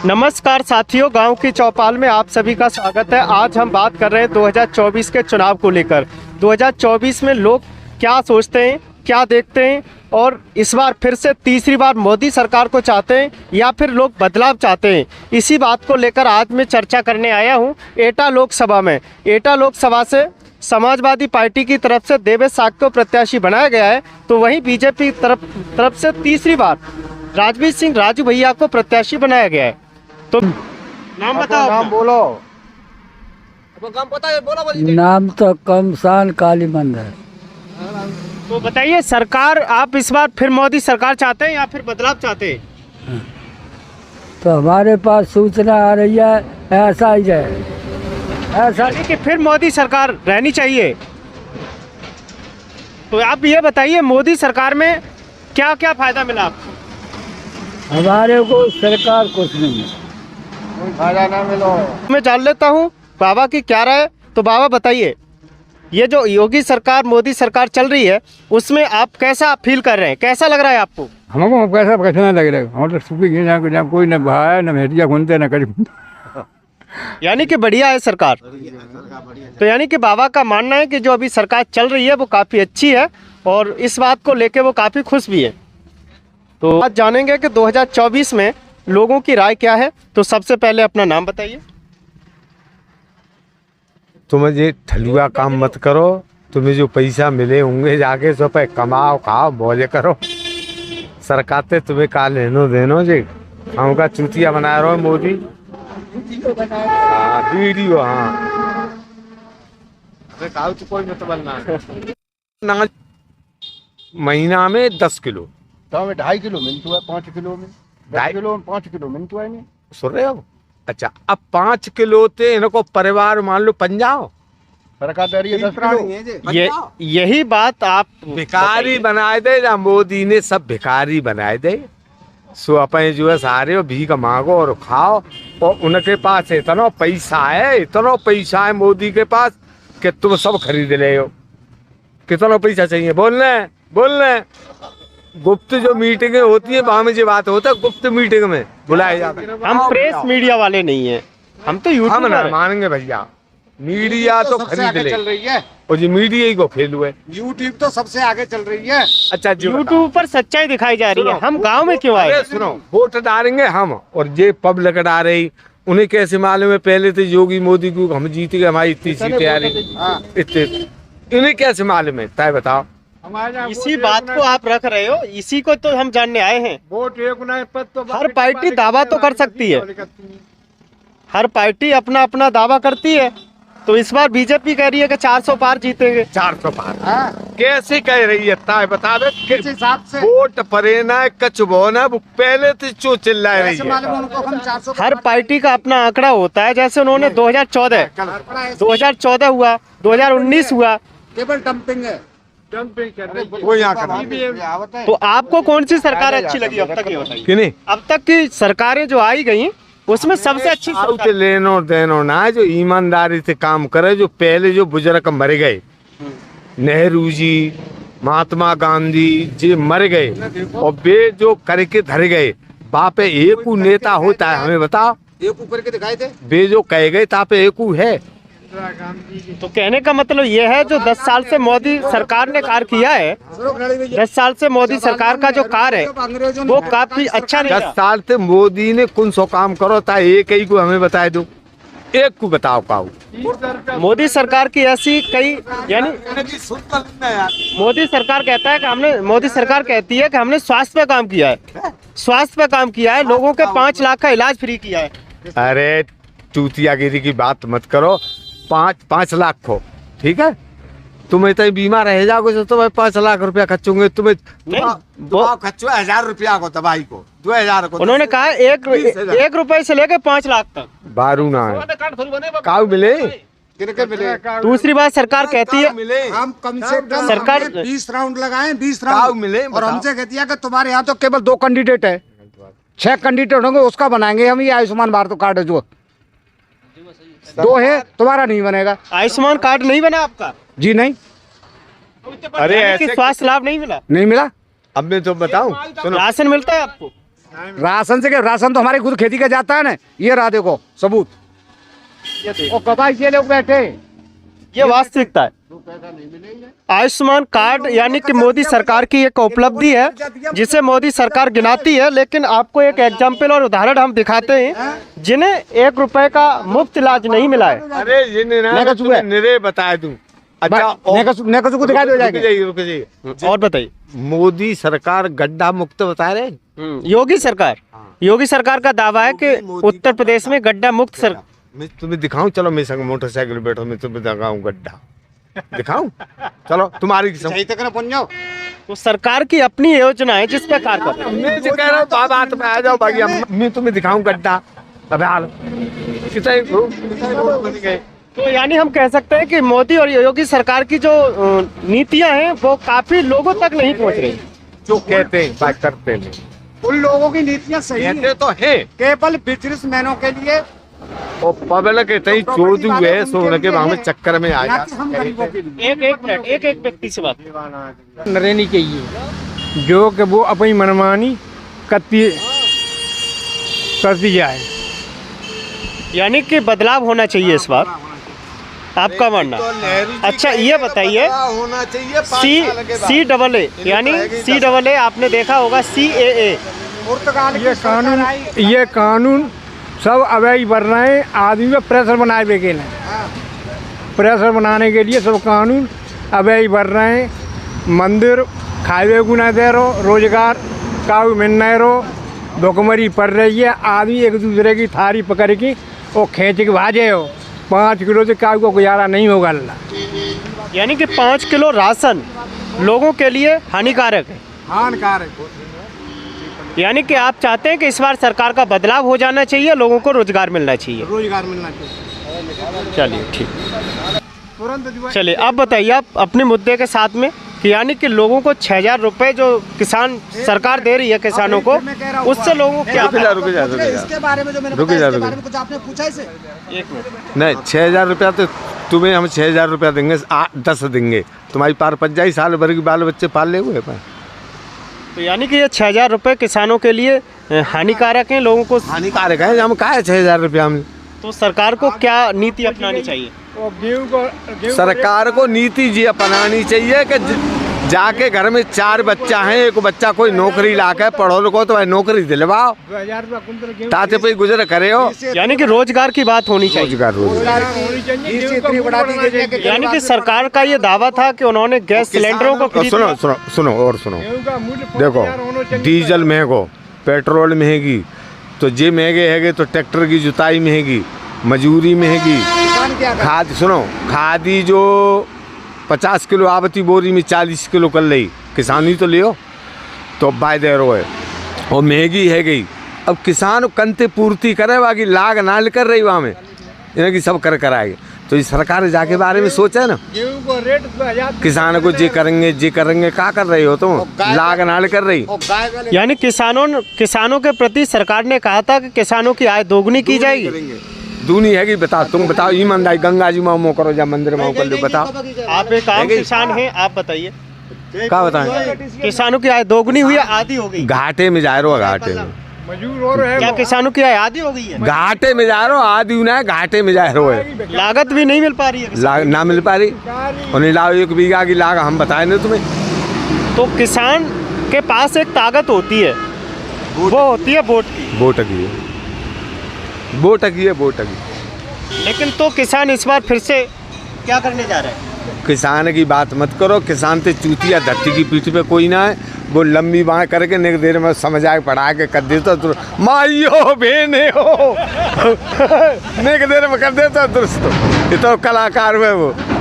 नमस्कार साथियों, गांव की चौपाल में आप सभी का स्वागत है। आज हम बात कर रहे हैं 2024 के चुनाव को लेकर। 2024 में लोग क्या सोचते हैं, क्या देखते हैं और इस बार फिर से तीसरी बार मोदी सरकार को चाहते हैं या फिर लोग बदलाव चाहते हैं, इसी बात को लेकर आज मैं चर्चा करने आया हूं एटा लोकसभा में। एटा लोकसभा से समाजवादी पार्टी की तरफ से देवेश साग को प्रत्याशी बनाया गया है, तो वहीं बीजेपी तरफ से तीसरी बार राजवीर सिंह राजू भैया को प्रत्याशी बनाया गया है। तो नाम बताओ, नाम बोलो। नाम पता है, बोलो। नाम तो कमसान काली मंदिर। तो बताइए, सरकार आप इस बार फिर मोदी सरकार चाहते हैं या फिर बदलाव चाहते हैं? तो हमारे पास सूचना आ रही है ऐसा ही है, ऐसा यानी कि फिर मोदी सरकार रहनी चाहिए। तो आप ये बताइए, मोदी सरकार में क्या क्या फायदा मिला आपको? हमारे को सरकार कुछ नहीं है, फायदा ना मिलो। मैं जान लेता हूँ बाबा की क्या राय। तो बाबा बताइए, ये जो योगी सरकार मोदी सरकार चल रही है उसमें आप कैसा फील कर रहे हैं, कैसा लग रहा है आपको? हमको कैसा कैसा लग रहा है, हम तो सुखी जहाँ कोई न भाया न भेटिया घूमते न करीब। यानी कि बढ़िया है सरकार। तो यानी कि बाबा का मानना है कि जो अभी सरकार चल रही है वो काफ़ी अच्छी है और इस बात को लेके वो काफ़ी खुश भी है। तो आज जानेंगे कि 2024 में लोगों की राय क्या है। तो सबसे पहले अपना नाम बताइए। तुम्हें ये ठलुआ काम मत करो, तुम्हें जो पैसा मिले होंगे जाके सो पे कमाओ, खाओ, मौजे करो। सरकार ते तुम्हें का लेनो देनो जी, हम का चूतिया बना रहे हो मोदी। हाँ, वीडियो, हाँ कोई मत बनना। महीना में 10 किलो, तो में 2.5 किलो मिलता है, 5 किलो में 10 किलो में 5 किलो मिलता है। नहीं सुन रहे हो? अच्छा, अब 5 किलो ते इनको परिवार मान लो पंजाओ, सरकार दे रही है 10 किलो। ये यही बात आप भिखारी बनाए दे ना, मोदी ने सब भिखारी बनाए दे। सो अपने जो है सारे भीख मांगो और खाओ, और उनके पास इतना पैसा है मोदी के पास कि तुम सब खरीद ले हो। कितना पैसा चाहिए बोलने गुप्त जो मीटिंगें होती है वहां में जो बात होता है, गुप्त मीटिंग में बुलाए जाते हैं। हम प्रेस मीडिया वाले नहीं हैं, हम तो यूट्यूब हम ना मानेंगे भैया, मीडिया तो खरीद ले चल रही है, और ये मीडिया ही को खेल हुए। यूट्यूब तो सबसे आगे चल रही है। अच्छा, यूट्यूब पर सच्चाई दिखाई जा रही है। हम गांव में क्यों आए? सुनो, वोट डालेंगे हम और ये पब्लिक डाल रही, उन्हें कैसे मालूम है? पहले तो योगी मोदी को हम जीत गए, हमारी इतनी सीटें आ रही, इतने इन्हें कैसे मालूम है? तय बताओ। इसी बात को आप रख रहे हो, इसी को तो हम जानने आए हैं। वोट तो हर पार्टी दावा तो कर सकती है, हर पार्टी अपना अपना दावा करती है। तो इस बार बीजेपी कह रही है कि 400 पार जीतेंगे। 400 पार कैसे कह रही है? तय बता दे किस हिसाब से वोट परेना कच बोना, वो पहले तो चो चिल्ला रही है। हर पार्टी का अपना आंकड़ा होता है। जैसे उन्होंने 2014 हुआ, 2019 हुआ, केवल डंपिंग है। वो यहाँ कर। तो आपको कौन सी सरकार अच्छी लगी अब तक, ये बताइए? कि नहीं, अब तक की सरकारें जो आई गई उसमें सबसे अच्छी सरकार लेनो देनो ना, जो ईमानदारी से काम करे, जो पहले जो बुजुर्ग मर गए, नेहरू जी, महात्मा गांधी जी मर गए और वे जो करके धर गए, बापे एक नेता होता है, हमें बताओ। एक करके दिखाए थे, वे जो कह गए तापे एक है। तो कहने का मतलब ये है, जो 10 साल से मोदी सरकार ने कार्य किया है, 10 साल से मोदी सरकार का जो कार्य है वो काफी अच्छा नहीं 10 साल से मोदी ने कौन सौ काम करो था, एक ही को हमें बताए दो, एक को बताओ। काऊ मोदी सरकार की ऐसी कई, यानी मोदी सरकार कहता है कि मोदी सरकार कहती है कि हमने स्वास्थ्य पे काम किया है, स्वास्थ्य पे काम किया है, लोगों के 5 लाख का इलाज फ्री किया है। अरे चूतियागिरी की बात मत करो। 5 लाख को, ठीक है, तुम्हें तो बीमार रह जाओगे तो तुम्हें 5 लाख रुपया खर्चूंगे। तुम्हें खर्चो 1000 रुपया को, दवाई को 2000 को। उन्होंने कहा 1 रुपए से लेकर 5 लाख तक। बारू ना है, काऊ मिले। दूसरी बात, सरकार कहती है हम कम से कम सरकार 20 राउंड लगाए, 20 राउंड मिले, और हमसे कहती है कि तुम्हारे यहाँ तो केवल 2 कैंडिडेट है, 6 कैंडिडेट होंगे, उसका बनाएंगे हम। ये आयुष्मान भारत कार्ड जो 2 है, तुम्हारा नहीं बनेगा। आयुष्मान कार्ड नहीं बना आपका? जी नहीं। अरे ऐसे स्वास्थ्य लाभ नहीं मिला? नहीं मिला। अब मैं तो बताऊं, सुनो, राशन मिलता है आपको? राशन से राशन तो हमारे खुद खेती का जाता है ना, ये रहा देखो सबूत। और कबाई ये लोग बैठे, ये वास्तविकता है। आयुष्मान कार्ड यानी कि मोदी सरकार की एक उपलब्धि है जिसे मोदी सरकार गिनाती है, लेकिन आपको एक एग्जाम्पल और उदाहरण हम दिखाते हैं जिन्हें 1 रुपए का मुफ्त इलाज नहीं मिला है। अरे ये निरे बताए दूं। अच्छा नेकसू को दिखा दो जाएगी। रुक जाइए और बताइए, मोदी सरकार गड्ढा मुक्त बता रहे। योगी सरकार का दावा है कि उत्तर प्रदेश में गड्ढा मुक्त सरकार। मैं तुम्हें दिखाऊं, चलो मेरे संग मोटरसाइकिल बैठो, मैं तुम्हें दिखाऊं गड्ढा दिखाऊं, चलो तुम्हारी सही तक ना पहुंच जाओ। तो सरकार की अपनी योजना है जिस पे कार्य कर रहे हैं। मैं जो कह रहा हूँ बात में आ जाओ भैया, मैं तुम्हें दिखाऊं गड्ढा। अबे हाल कितने बन गए। तो यानी हम कह सकते हैं कि मोदी और योगी सरकार की जो नीतियां हैं वो काफी लोगों तक नहीं पहुंच रही। जो कहते हैं बात करते नहीं, उन लोगों की नीतियां सही हैं, कहते तो है केवल बिजनेसमैनों के लिए और पब्लिक इतनी चोदू है सोने के वहां में चक्कर में आ जा। हम गरीबों के लिए। एक व्यक्ति से बात। रहनी चाहिए जो कि वो अपनी मनमानी करती जाए, यानी कि बदलाव होना चाहिए इस बार, आपका मानना। अच्छा ये बताइए, होना चाहिए CAA यानी CAA आपने देखा होगा, CAA पुर्तगाल की ये कानून सब अवैध बन रहे हैं। आदमी पे प्रेशर बनाए बेके ने, प्रेशर बनाने के लिए सब कानून अवैध बन रहे हैं। मंदिर खाए को न दे रहो, रोजगार का मिल नहीं रहो, भुखमरी पड़ रही है। आदमी एक दूसरे की थारी पकड़ के और खींच के भाजे हो। 5 किलो से काऊ को गुजारा नहीं होगा। यानी कि 5 किलो राशन लोगों के लिए हानिकारक है। हानिकारक। यानी कि आप चाहते हैं कि इस बार सरकार का बदलाव हो जाना चाहिए, लोगों को रोजगार मिलना चाहिए। रोजगार मिलना चाहिए। चलिए ठीक, तुरंत चलिए अब बताइए आप अपने मुद्दे के साथ में कि यानी कि लोगों को 6000 रुपए जो किसान सरकार दे रही है किसानों को, उससे लोगों को क्या इसके बारे में जो मैंने बताया, इसके बारे में कुछ आपने पूछा इसे? नहीं 6000 रुपया तो तुम्हें हम 6000 रुपया देंगे, 10 देंगे, तुम्हारी पार 50 साल भर की बाल बच्चे पाल ले हुए। तो यानी कि ये 6000 रुपए किसानों के लिए हानिकारक हैं, लोगों को हानिकारक है। हम कहा है 6000 रुपया में। तो सरकार को क्या नीति अपनानी चाहिए? सरकार को नीति ये अपनानी चाहिए कि जाके घर में 4 बच्चा हैं, एक बच्चा कोई नौकरी लाके पढ़ो लिखो तो भाई नौकरी दिलवाओ, ताते पे गुजर करे हो। यानी कि रोजगार की बात होनी चाहिए। यानी कि सरकार का ये दावा था कि उन्होंने गैस सिलेंडरों को सुनो देखो, डीजल महंगो, पेट्रोल महंगी, तो ये महंगे हैगे तो ट्रैक्टर की जुताई महंगी, मजूरी महंगी, खादी जो 50 किलो आवती बोरी में 40 किलो कर ली, किसानी तो लियो तो बाय रो है और महंगी है गई। अब किसान कंते पूर्ति करे, बाकी लाग नाल कर रही वहाँ में, इनकी सब कर कराएगी। तो ये सरकार जाके बारे में सोचे ना, किसान को जे करेंगे क्या कर रही हो तुम, लाग नाल कर रही। यानी किसानों के प्रति सरकार ने कहा था कि किसानों की आय दोगुनी की जाएगी। दूनी है कि बताओ, तुम बताओ ईमानदारी, गंगा जी माओ करो या मंदिर माओ कर लो, बताओ। आप एक आम किसान हैं, आप बताइए क्या बताएं? किसानों की आय दोगुनी हुई है, आधी हो गई? घाटे में जा रहे हो, घाटे में क्या किसानों की आय आधी हो गई है? घाटे में जा रहे हो, आधी ना घाटे में जा रहे हो। लागत भी नहीं मिल पा रही है, ना मिल पा रही। और लाओ 1 बीघा की लाग हम बताए ना तुम्हें। तो किसान के पास एक ताकत होती है, वो होती है वोट की। लेकिन तो किसान इस बार फिर से क्या करने जा रहे हैं? किसान की बात मत करो, किसान ते चूतिया धरती की पीठ पे कोई ना है। वो लंबी बाँह करके नेक देर में समझा के पढ़ा के कर देता तो माइयो बहने हो नेक देर में कर देता दुरुस्त। ये तो कलाकार है वो।